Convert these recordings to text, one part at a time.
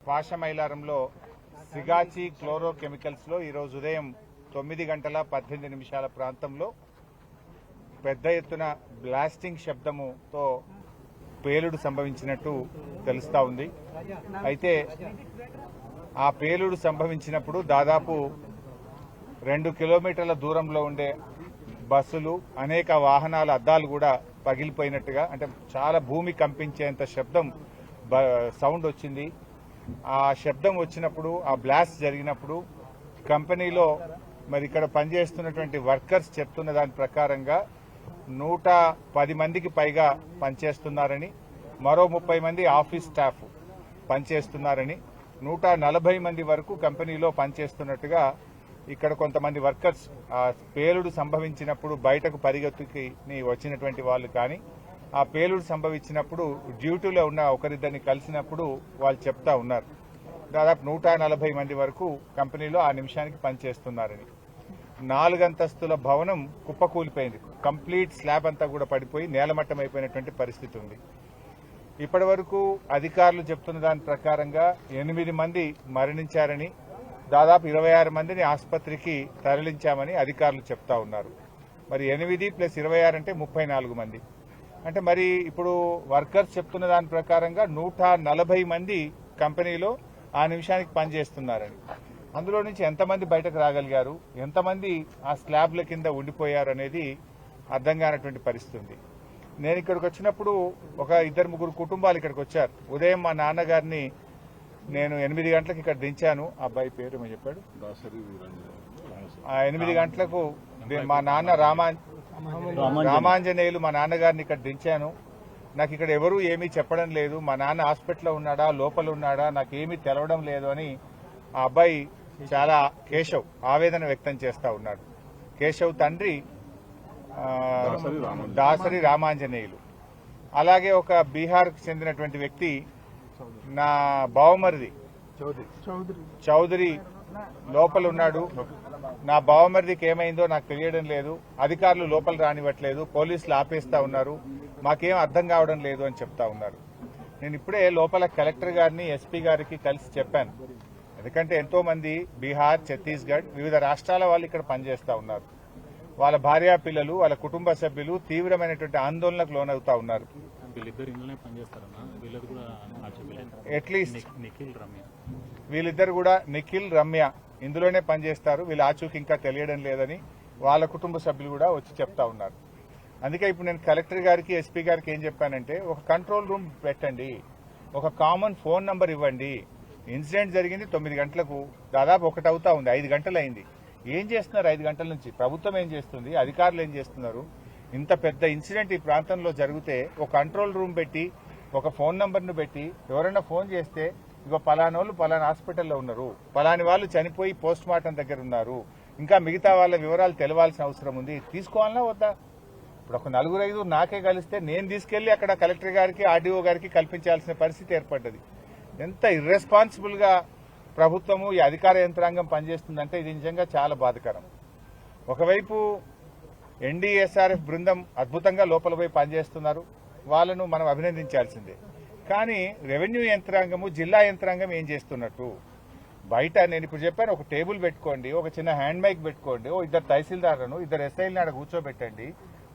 పాషమైలారంలో Sigachi chloro కెమికల్స్లో ఈరోజు ఉదయం 9:18 ప్రాంతంలో పెద్ద ఎత్తున బ్లాస్టింగ్ శబ్దముతో పేలుడు సంభవించినట్టు తెలుస్తా ఉంది. అయితే ఆ పేలుడు సంభవించినప్పుడు దాదాపు 2 కిలోమీటర్ల దూరంలో ఉండే బస్సులు, అనేక వాహనాల అద్దాలు కూడా పగిలిపోయినట్టుగా, అంటే చాలా భూమి కంపించేంత సౌండ్ వచ్చింది. ఆ శబ్దం వచ్చినప్పుడు, ఆ బ్లాస్ట్ జరిగినప్పుడు కంపెనీలో మరి ఇక్కడ పనిచేస్తున్నటువంటి వర్కర్స్ చెప్తున్న దాని ప్రకారంగా 110 మందికి పైగా పనిచేస్తున్నారని, మరో 30 మంది ఆఫీస్ స్టాఫ్ పనిచేస్తున్నారని, 140 మంది వరకు కంపెనీలో పనిచేస్తున్నట్టుగా ఇక్కడ కొంతమంది వర్కర్స్ ఆ పేలుడు సంభవించినప్పుడు బయటకు పరిగెత్తుకి వచ్చినటువంటి వాళ్ళు కానీ, ఆ పేలుడు సంభవించినప్పుడు డ్యూటీలో ఉన్న ఒకరిద్దరిని కలిసినప్పుడు వాళ్ళు చెప్తా ఉన్నారు. దాదాపు 140 మంది వరకు కంపెనీలో ఆ నిమిషానికి పనిచేస్తున్నారని. 4 అంతస్తుల భవనం కుప్పకూలిపోయింది. కంప్లీట్ స్లాబ్ అంతా కూడా పడిపోయి నేలమట్టం అయిపోయినటువంటి పరిస్థితి ఉంది. ఇప్పటి వరకు అధికారులు చెప్తున్న దాని ప్రకారంగా 8 మంది మరణించారని, దాదాపు 26 మందిని ఆసుపత్రికి తరలించామని అధికారులు చెప్తా ఉన్నారు. మరి 8 + 26 అంటే 34 మంది. అంటే మరి ఇప్పుడు వర్కర్స్ చెప్తున్న దాని ప్రకారంగా 140 మంది కంపెనీలో ఆ నిమిషానికి పనిచేస్తున్నారని. అందులో నుంచి ఎంతమంది బయటకు రాగలిగారు, ఎంతమంది ఆ స్లాబ్ల కింద ఉండిపోయారు అనేది అర్థం కానటువంటి పరిస్థితి. నేను ఇక్కడికి వచ్చినప్పుడు ఒక 2-3 కుటుంబాలు ఇక్కడికి వచ్చారు. ఉదయం మా నాన్నగారిని నేను 8 గంటలకు ఇక్కడ దించాను. అబ్బాయి పేరు ఏమో చెప్పాడు. 8 గంటలకు మా నాన్న రామాంజనేయులు మా నాన్నగారిని ఇక్కడ దించాను. నాకు ఇక్కడ ఎవరూ ఏమీ చెప్పడం లేదు, మా నాన్న హాస్పిటల్లో ఉన్నాడా లోపల ఉన్నాడా నాకేమీ తెలవడం లేదు అని ఆ అబ్బాయి చాలా కేశవ్ ఆవేదన వ్యక్తం చేస్తా ఉన్నాడు. కేశవ్ తండ్రి దాసరి రామాంజనేయులు. అలాగే ఒక బీహార్కు చెందినటువంటి వ్యక్తి నా బావమరిది చౌదరి లోపల ఉన్నాడు. నా బావమరిదికి ఏమైందో నాకు తెలియడం లేదు, అధికారులు లోపల రానివ్వట్లేదు, పోలీసులు ఆపేస్తా ఉన్నారు, మాకేం అర్థం కావడం లేదు అని చెప్తా ఉన్నారు. నేను ఇప్పుడే లోపల కలెక్టర్ గారిని, ఎస్పీ గారికి కలిసి చెప్పాను. ఎందుకంటే ఎంతో మంది బీహార్, ఛత్తీస్గఢ్ వివిధ రాష్ట్రాల వాళ్ళు ఇక్కడ పనిచేస్తా ఉన్నారు. వాళ్ళ భార్యా పిల్లలు, వాళ్ళ కుటుంబ సభ్యులు తీవ్రమైనటువంటి ఆందోళనకు లోనవుతా ఉన్నారు. అట్లీస్ట్ వీళ్ళిద్దరు కూడా నిఖిల్, రమ్య ఇందులోనే పనిచేస్తారు. వీళ్ళ ఆచూకీ ఇంకా తెలియడం లేదని వాళ్ళ కుటుంబ సభ్యులు కూడా వచ్చి చెప్తా ఉన్నారు. అందుకే ఇప్పుడు నేను కలెక్టర్ గారికి, ఎస్పీ గారికి ఏం చెప్పానంటే, ఒక కంట్రోల్ రూమ్ పెట్టండి, ఒక కామన్ ఫోన్ నంబర్ ఇవ్వండి. ఇన్సిడెంట్ జరిగింది 9 గంటలకు, దాదాపు 1 అవుతా ఉంది, 5 గంటలు అయింది. ఏం చేస్తున్నారు 5 గంటల నుంచి? ప్రభుత్వం ఏం చేస్తుంది, అధికారులు ఏం చేస్తున్నారు? ఇంత పెద్ద ఇన్సిడెంట్ ఈ ప్రాంతంలో జరిగితే ఒక కంట్రోల్ రూమ్ పెట్టి, ఒక ఫోన్ నంబర్ను పెట్టి, ఎవరైనా ఫోన్ చేస్తే ఇగో పలానోళ్ళు పలానా హాస్పిటల్లో ఉన్నారు, పలాని వాళ్ళు చనిపోయి పోస్ట్ మార్టం దగ్గర ఉన్నారు, ఇంకా మిగతా వాళ్ళ వివరాలు తెలవాల్సిన అవసరం ఉంది, తీసుకోవాలన్నా వద్దా? ఇప్పుడు ఒక 4-5 నాకే కలిస్తే నేను తీసుకెళ్లి అక్కడ కలెక్టర్ గారికి, ఆర్డీఓ గారికి కల్పించాల్సిన పరిస్థితి ఏర్పడ్డది. ఎంత ఇర్రెస్పాన్సిబుల్ గా ప్రభుత్వము, ఈ అధికార యంత్రాంగం పనిచేస్తుందంటే ఇది నిజంగా చాలా బాధాకరం. ఒకవైపు ఎన్డీఎస్ఆర్ఎఫ్ బృందం అద్భుతంగా లోపల పోయి పనిచేస్తున్నారు, వాళ్ళను మనం అభినందించాల్సిందే. కానీ రెవెన్యూ యంత్రాంగము, జిల్లా యంత్రాంగం ఏం చేస్తున్నట్టు? బయట నేను ఇప్పుడు చెప్పాను, ఒక టేబుల్ పెట్టుకోండి, ఒక చిన్న హ్యాండ్ మైక్ పెట్టుకోండి, ఓ 2 తహసీల్దార్లను, 2 ఎస్ఐలను ఆడ కూర్చోబెట్టండి,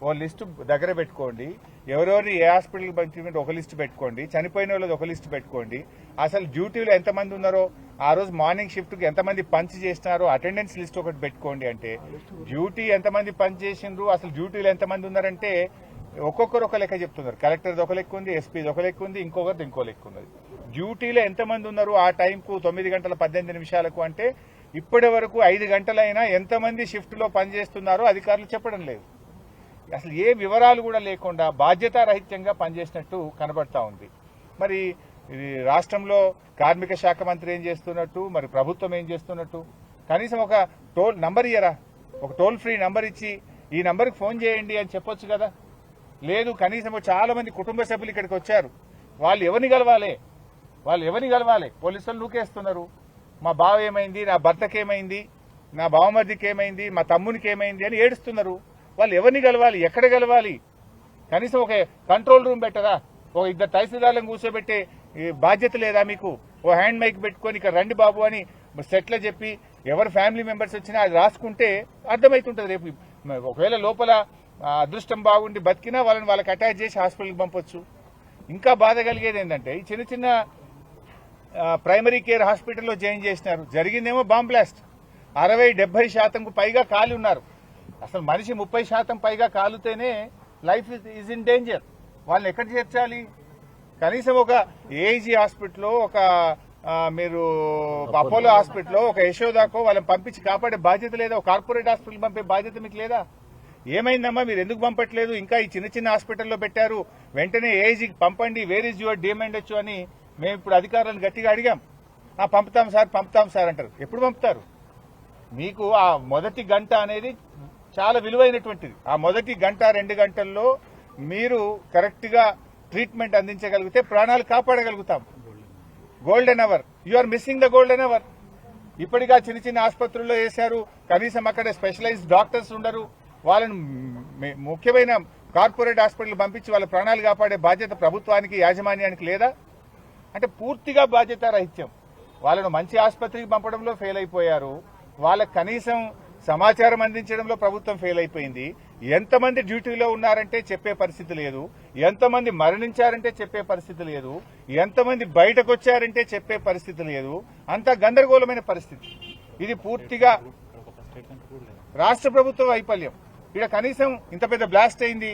ఓ లిస్టు దగ్గర పెట్టుకోండి, ఎవరెవరిని ఏ హాస్పిటల్కి పంపించమంటే ఒక లిస్టు పెట్టుకోండి, చనిపోయిన వాళ్ళది ఒక లిస్టు పెట్టుకోండి, అసలు డ్యూటీలో ఎంతమంది ఉన్నారో, ఆ రోజు మార్నింగ్ షిఫ్ట్కి ఎంతమంది పంచ్ చేసినారో అటెండెన్స్ లిస్ట్ ఒకటి పెట్టుకోండి. అంటే డ్యూటీ ఎంతమంది పంచ్ చేసిండ్రు, అసలు డ్యూటీలో ఎంతమంది ఉన్నారంటే ఒక్కొక్కరు ఒక లెక్క చెప్తున్నారు. కలెక్టర్ది ఒక లెక్క ఉంది, ఎస్పీది ఒక లెక్క ఉంది, ఇంకొకరిది ఇంకో లెక్క ఉన్నది. డ్యూటీలో ఎంతమంది ఉన్నారు ఆ టైంకు 9:18 అంటే ఇప్పటి వరకు 5 గంటలైనా ఎంతమంది షిఫ్ట్లో పనిచేస్తున్నారో అధికారులు చెప్పడం లేదు. అసలు ఏ వివరాలు కూడా లేకుండా బాధ్యతారహిత్యంగా పనిచేసినట్టు కనబడతా ఉంది. మరి రాష్ట్రంలో కార్మిక శాఖ మంత్రి ఏం చేస్తున్నట్టు, మరి ప్రభుత్వం ఏం చేస్తున్నట్టు? కనీసం ఒక టోల్ నంబర్ ఇయ్యరా, ఒక టోల్ ఫ్రీ నంబర్ ఇచ్చి ఈ నంబర్కి ఫోన్ చేయండి అని చెప్పొచ్చు కదా. లేదు, కనీసం చాలా మంది కుటుంబ సభ్యులు ఇక్కడికి వచ్చారు, వాళ్ళు ఎవరిని కలవాలి? పోలీసులు నూకేస్తున్నారు. మా బావ ఏమైంది, నా భర్తకి ఏమైంది, నా బావమర్దికి ఏమైంది, మా తమ్మునికి ఏమైంది అని ఏడుస్తున్నారు. వాళ్ళు ఎవరిని కలవాలి, ఎక్కడ కలవాలి? కనీసం ఒక కంట్రోల్ రూమ్ పెట్టరా, ఒక 2 తహసీల్దార్లను కూర్చోబెట్టే బాధ్యత లేదా మీకు? ఓ హ్యాండ్ మైక్ పెట్టుకొని ఇక్కడ రండి బాబు అని సెట్లో చెప్పి ఎవరు ఫ్యామిలీ మెంబర్స్ వచ్చినా అది రాసుకుంటే అర్థమవుతుంటుంది. రేపు ఒకవేళ లోపల అదృష్టం బాగుండి బతికినా వాళ్ళకి అటాచ్ చేసి హాస్పిటల్కి పంపొచ్చు. ఇంకా బాధ కలిగేది ఏంటంటే ఈ చిన్న చిన్న ప్రైమరీ కేర్ హాస్పిటల్లో జాయిన్ చేసినారు, జరిగిందేమో బాంబ్ బ్లాస్ట్. 60-70% పైగా కాలి ఉన్నారు. అసలు మనిషి 30% పైగా కాలుతేనే లైఫ్ ఈజ్ ఇన్ డేంజర్. వాళ్ళని ఎక్కడ చేర్చాలి? కనీసం ఒక ఏఐజీ హాస్పిటల్లో, ఒక మీరు అపోలో హాస్పిటల్లో, ఒక యశోదాకో వాళ్ళని పంపించి కాపాడే బాధ్యత లేదా? ఒక కార్పొరేట్ హాస్పిటల్ పంపే బాధ్యత మీకు లేదా? ఏమైందమ్మా మీరు ఎందుకు పంపట్లేదు? ఇంకా ఈ చిన్న చిన్న హాస్పిటల్లో పెట్టారు, వెంటనే ఏఐజీకి పంపండి, వేర్ ఈజ్ యువర్ డిమాండ్ అని మేము ఇప్పుడు అధికారులను గట్టిగా అడిగాం. పంపుతాం సార్ అంటారు. ఎప్పుడు పంపుతారు? మీకు ఆ మొదటి గంట అనేది చాలా విలువైనటువంటిది. ఆ మొదటి గంట 2 గంటల్లో మీరు కరెక్ట్ గా ట్రీట్మెంట్ అందించగలిగితే ప్రాణాలు కాపాడగలుగుతాం. Golden hour, you are missing the golden hour. ఇప్పటిగా చిన్న చిన్న ఆసుపత్రుల్లో వేశారు, కనీసం అక్కడ స్పెషలైజ్డ్ డాక్టర్స్ ఉండరు. వాళ్ళని ముఖ్యమైన కార్పొరేట్ హాస్పిటల్ పంపించి వాళ్ళ ప్రాణాలు కాపాడే బాధ్యత ప్రభుత్వానికి, యాజమాన్యానికి లేదా? అంటే పూర్తిగా బాధ్యత రహిత్యం. వాళ్ళను మంచి ఆసుపత్రికి పంపడంలో ఫెయిల్ అయిపోయారు. వాళ్ళకి కనీసం సమాచారం అందించడంలో ప్రభుత్వం ఫెయిల్ అయిపోయింది. ఎంతమంది డ్యూటీలో ఉన్నారంటే చెప్పే పరిస్థితి లేదు, ఎంతమంది మరణించారంటే చెప్పే పరిస్థితి లేదు, ఎంతమంది బయటకు వచ్చారంటే చెప్పే పరిస్థితి లేదు. అంత గందరగోళమైన పరిస్థితి. ఇది పూర్తిగా రాష్ట్ర ప్రభుత్వ వైఫల్యం. ఇక్కడ కనీసం ఇంత పెద్ద బ్లాస్ట్ అయింది,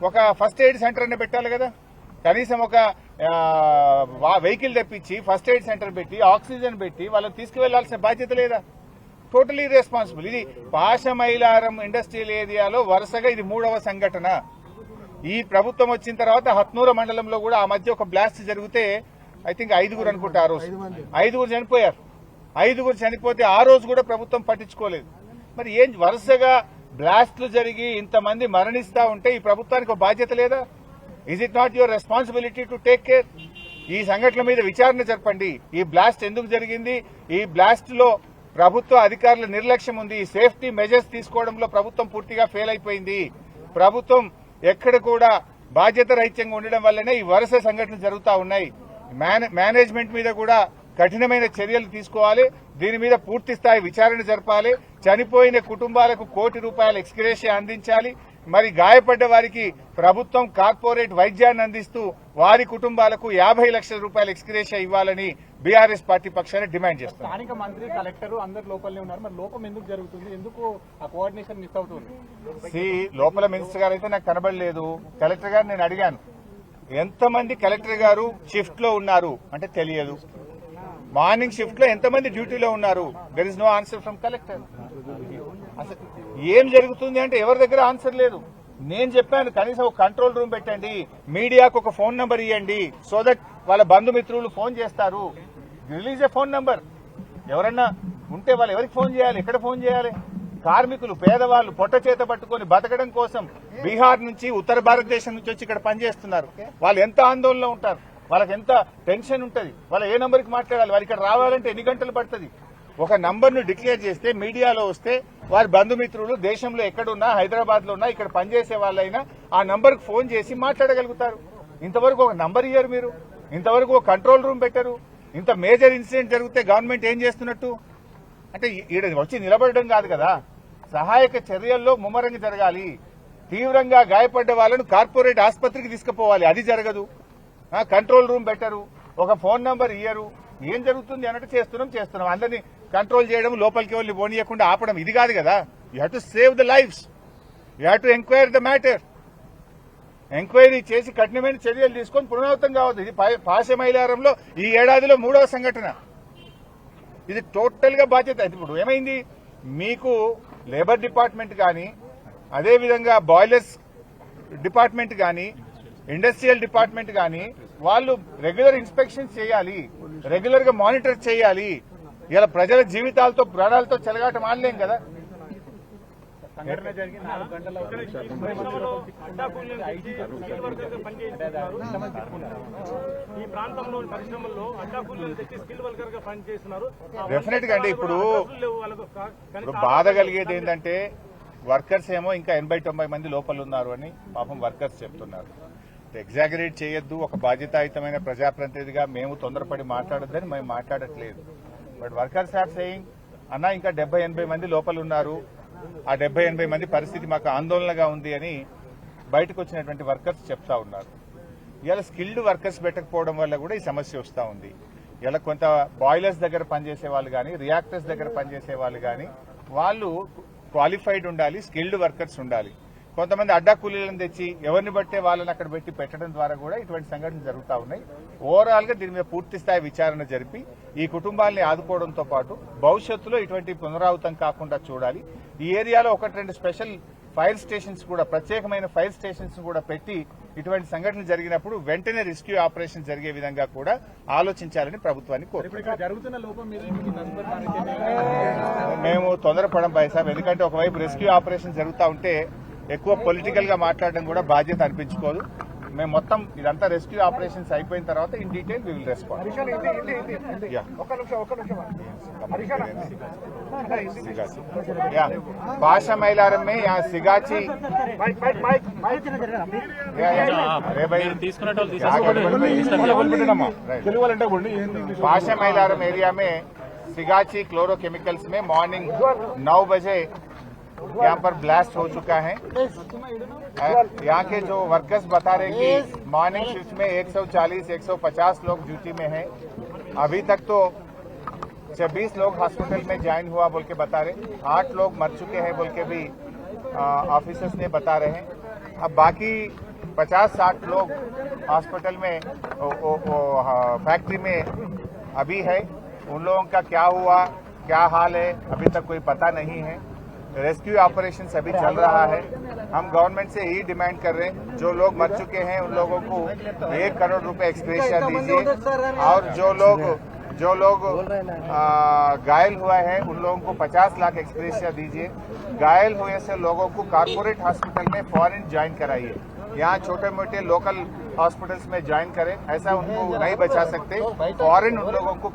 ఒక ఫస్ట్ ఎయిడ్ సెంటర్ అనే పెట్టాలి కదా. కనీసం ఒక వెహికల్ తెప్పించి ఫస్ట్ ఎయిడ్ సెంటర్ పెట్టి ఆక్సిజన్ పెట్టి వాళ్ళని తీసుకువెళ్లాల్సిన బాధ్యత లేదా? Totally responsible. ఇది పాశమైలారం ఇండస్ట్రియల్ ఏరియాలో వరుసగా ఇది 3వ సంఘటన. ఈ ప్రభుత్వం వచ్చిన తర్వాత హత్నూర మండలంలో కూడా ఆ మధ్య ఒక బ్లాస్ట్ జరిగితే ఐ థింక్ 5 అనుకుంటా. ఆ రోజు 5 చనిపోయారు. 5 చనిపోతే ఆ రోజు కూడా ప్రభుత్వం పట్టించుకోలేదు. మరి ఏం వరుసగా బ్లాస్ట్లు జరిగి ఇంతమంది మరణిస్తా ఉంటే ఈ ప్రభుత్వానికి ఒక బాధ్యత లేదా? Is it not your responsibility to take care? ఈ సంఘటన మీద విచారణ జరపండి. ఈ బ్లాస్ట్ ఎందుకు జరిగింది? ఈ బ్లాస్ట్ లో ప్రభుత్వ అధికారుల నిర్లక్ష్యం ఉంది. సేఫ్టీ మెజర్స్ తీసుకోవడంలో ప్రభుత్వం పూర్తిగా ఫెయిల్ అయిపోయింది. ప్రభుత్వం ఎక్కడ కూడా బాధ్యత రహిత్యంగా ఉండడం వల్లనే ఈ వరుస సంఘటనలు జరుగుతూ ఉన్నాయి. మేనేజ్మెంట్ మీద కూడా కఠినమైన చర్యలు తీసుకోవాలి. దీని మీద పూర్తి స్థాయి విచారణ జరపాలి. చనిపోయిన కుటుంబాలకు ₹1 కోటి ఎక్స్గ్రేషియా అందించాలి. మరి గాయపడ్డ వారికి ప్రభుత్వం కార్పొరేట్ వైద్యాన్ని అందిస్తూ వారి కుటుంబాలకు ₹50 లక్షల ఎక్స్గ్రేషియా ఇవ్వాలని బీఆర్ఎస్ పార్టీ పక్షాన్ని డిమాండ్ చేస్తారు. స్థానిక మంత్రి, కలెక్టర్ అందరు లోపలనే ఉన్నారు. మరి లోపం ఎందుకు జరుగుతుంది? ఎందుకు ఆ కోఆర్డినేషన్ మిస్ అవుతుంది? లోపల మినిస్టర్ గారు అయితే నాకు కనబడలేదు. కలెక్టర్ గారు నేను అడిగాను, ఎంతమంది కలెక్టర్ గారు షిఫ్ట్ లో ఉన్నారు అంటే తెలియదు. మార్నింగ్ షిఫ్ట్ లో ఎంతమంది డ్యూటీలో ఉన్నారు? There is no answer from collector. అసలు ఏం జరుగుతుంది అంటే ఎవరి దగ్గర ఆన్సర్ లేదు. నేను చెప్పాను కనీసం ఒక కంట్రోల్ రూమ్ పెట్టండి, మీడియాకు ఒక ఫోన్ నంబర్ ఇవ్వండి, సో దట్ వాళ్ళ బంధుమిత్రులు ఫోన్ చేస్తారు. రిలీజ్ ఏ ఫోన్ నంబర్. ఎవరన్నా ఉంటే వాళ్ళు ఎవరికి ఫోన్ చేయాలి, ఎక్కడ ఫోన్ చేయాలి? కార్మికులు, పేదవాళ్ళు పొట్ట చేత పట్టుకుని బతకడం కోసం బీహార్ నుంచి, ఉత్తర భారతదేశం నుంచి వచ్చి ఇక్కడ పనిచేస్తున్నారు. వాళ్ళు ఎంత ఆందోళనలో ఉంటారు, వాళ్ళకి ఎంత టెన్షన్ ఉంటుంది, వాళ్ళు ఏ నంబర్కి మాట్లాడాలి, వాళ్ళు ఇక్కడ రావాలంటే ఎన్ని గంటలు పడుతుంది? ఒక నంబర్ను డిక్లేర్ చేస్తే మీడియాలో వస్తే వారి బంధుమిత్రులు దేశంలో ఎక్కడున్నా, హైదరాబాద్ లో ఉన్నా, ఇక్కడ పనిచేసే వాళ్ళైనా ఆ నంబర్కి ఫోన్ చేసి మాట్లాడగలుగుతారు. ఇంతవరకు ఒక నంబర్ ఇయ్యారు మీరు, ఇంతవరకు ఒక కంట్రోల్ రూమ్ పెట్టారు. ఇంత మేజర్ ఇన్సిడెంట్ జరిగితే గవర్నమెంట్ ఏం చేస్తున్నట్టు? అంటే ఈడ వచ్చి నిలబడడం కాదు కదా, సహాయక చర్యల్లో ముమ్మరంగా జరగాలి. తీవ్రంగా గాయపడ్డ వాళ్ళను కార్పొరేట్ ఆసుపత్రికి తీసుకుపోవాలి, అది జరగదు. కంట్రోల్ రూమ్ పెట్టరు, ఒక ఫోన్ నంబర్ ఇయ్యరు. ఏం జరుగుతుంది అన్నట్టు చేస్తున్నాం. అందరినీ కంట్రోల్ చేయడం, లోపలికి వెళ్ళి పోనీయకుండా ఆపడం ఇది కాదు కదా. You have to save the lifes, you have to enquiry the matter. Enquiry చేసి కఠినమైన చర్యలు తీసుకొని పునరావృతం కావద్దు. ఇది పాశమైలారంలో ఈ ఏడాదిలో 3వ సంఘటన. ఇది టోటల్ గా బాధ్యత. ఇప్పుడు ఏమైంది, మీకు లేబర్ డిపార్ట్మెంట్ కానీ, అదేవిధంగా బాయిలర్స్ డిపార్ట్మెంట్ కానీ, ఇండస్ట్రియల్ డిపార్ట్మెంట్ కానీ వాళ్ళు రెగ్యులర్ ఇన్స్పెక్షన్స్ చేయాలి, రెగ్యులర్ గా మానిటర్ చేయాలి. ఇలా ప్రజల జీవితాలతో, ప్రాణాలతో చెలగాట మాడలేం కదా. సంఘటన జరిగిన 4 గంటల ఈ ప్రాంతంలో పరిశ్రమల్లో అడ్డా కూలీలు తెచ్చి స్కిల్ వర్కర్ గా పనిచేస్తున్నారు. డెఫినెట్ గా అండి. ఇప్పుడు బాధ కలిగేది ఏంటంటే వర్కర్స్ ఏమో ఇంకా 80-90 మంది లోపల ఉన్నారు అని పాపం వర్కర్స్ చెప్తున్నారు. ఎగ్జాగరేట్ చేయొద్దు. ఒక బాధ్యతాయుతమైన ప్రజాప్రతినిధిగా మేము తొందరపడి మాట్లాడొద్దని మేము మాట్లాడట్లేదు. బట్ వర్కర్స్ హ్యావ్ సేయింగ్ అన్నా ఇంకా 70-80 మంది లోపల ఉన్నారు, ఆ 70-80 మంది పరిస్థితి మాకు ఆందోళనగా ఉంది అని బయటకు వచ్చినటువంటి వర్కర్స్ చెప్తా ఉన్నారు. ఇవాళ స్కిల్డ్ వర్కర్స్ పెట్టకపోవడం వల్ల కూడా ఈ సమస్య వస్తూ ఉంది. ఇలా కొంత బాయిలర్స్ దగ్గర పనిచేసే వాళ్ళు కానీ, రియాక్టర్స్ దగ్గర పనిచేసే వాళ్ళు కానీ వాళ్ళు క్వాలిఫైడ్ ఉండాలి, స్కిల్డ్ వర్కర్స్ ఉండాలి. కొంతమంది అడ్డా కూలీలను తెచ్చి ఎవరిని బట్టే వాళ్ళని అక్కడ పెట్టి పెట్టడం ద్వారా కూడా ఇటువంటి సంఘటనలు జరుగుతూ ఉన్నాయి. ఓవరాల్ గా దీని మీద పూర్తి స్థాయి విచారణ జరిపి ఈ కుటుంబాలని ఆదుకోవడంతో పాటు భవిష్యత్తులో ఇటువంటి పునరావృతం కాకుండా చూడాలి. ఈ ఏరియాలో 1-2 స్పెషల్ ఫైర్ స్టేషన్స్ కూడా, ప్రత్యేకమైన ఫైర్ స్టేషన్స్ కూడా పెట్టి ఇటువంటి సంఘటనలు జరిగినప్పుడు వెంటనే రెస్క్యూ ఆపరేషన్ జరిగే విధంగా కూడా ఆలోచించాలని ప్రభుత్వాన్ని కోరుతున్నాం. ఇక్కడ జరుగుతున్న లోపం మీద మీకు తదుపరి కార్యాచరణ మేము తొందరపడం సాబ్, ఎందుకంటే ఒకవైపు రెస్క్యూ ఆపరేషన్ జరుగుతూ ఉంటే ఎక్కువ పొలిటికల్ గా మాట్లాడడం కూడా బాధ్యత అనిపించుకోదు. మేము మొత్తం ఇదంతా రెస్క్యూ ఆపరేషన్స్ అయిపోయిన తర్వాత in detail we will respond. भाषा मैलारम में यहाँ सिगाची अरे भाई भाषा मैलारम एरिया में सिगाची क्लोरोकेमिकल्स में मॉर्निंग 9 बजे यहाँ पर ब्लास्ट हो चुका है। यहाँ के जो वर्कर्स बता रहे कि मॉर्निंग शिफ्ट में 140-150 लोग ड्यूटी में हैं। अभी तक तो 26 लोग हॉस्पिटल में ज्वाइन हुआ बोल के बता रहे, 8 लोग मर चुके हैं बोल के भी ऑफिसर्स ने बता रहे हैं। अब बाकी 50-60 लोग हॉस्पिटल में फैक्ट्री में अभी है। उन लोगों का क्या हुआ, क्या हाल है, अभी तक कोई पता नहीं है। रेस्क्यू ऑपरेशन अभी चल रहा है। हम गवर्नमेंट से यही डिमांड कर रहे हैं, जो लोग मर चुके हैं उन लोगों को 1 करोड़ रुपए एक्सग्रेशिया दीजिए, और जो लोग घायल हुआ है उन लोगों को 50 लाख एक्सग्रेशिया दीजिए। घायल हुए से लोगों को कारपोरेट हॉस्पिटल में फॉरेन ज्वाइन कराइए। यहाँ छोटे मोटे लोकल हॉस्पिटल्स में ज्वाइन करें, ऐसा उनको नहीं बचा सकते। फॉरेन उन लोगों को